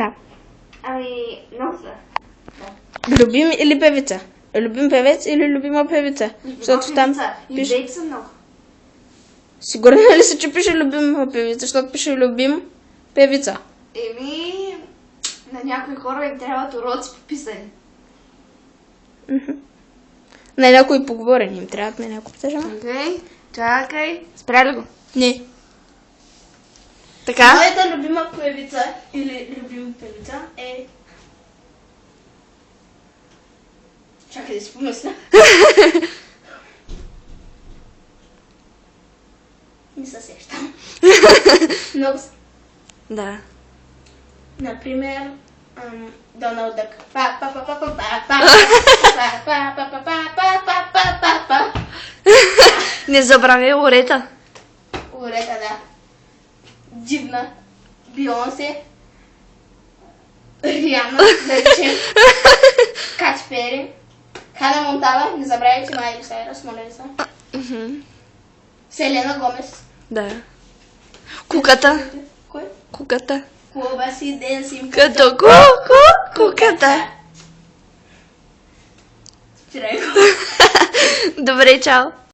Да. Ами, много са. Любим или певица? Любим певец или любима певица? Защото там И пише... двете са много. Сигурна ли си, че пише любима певица? Защото пише любим певица. Еми, на някои хора им трябват уроци по писане. На някои поговорени им трябват на някои писане. Окей, чакай. Спря ли го? Не. Така? Моята любима певица или любим певица е... Чакай да си помисля. Не се сещам. Много са. Да. Например, Доналд Дък. Не забравяй Лорета. Лорета, да. Дивна. Бионсе. Риана, да речем. Кати Пери. Хана Монтана, не забравяйте Майли Сайрас, моля ви се. Селена Гомес. Да. Куката. Кой? Куката. Клуба си денсим. Като куката. Чирай го. Добре, чао.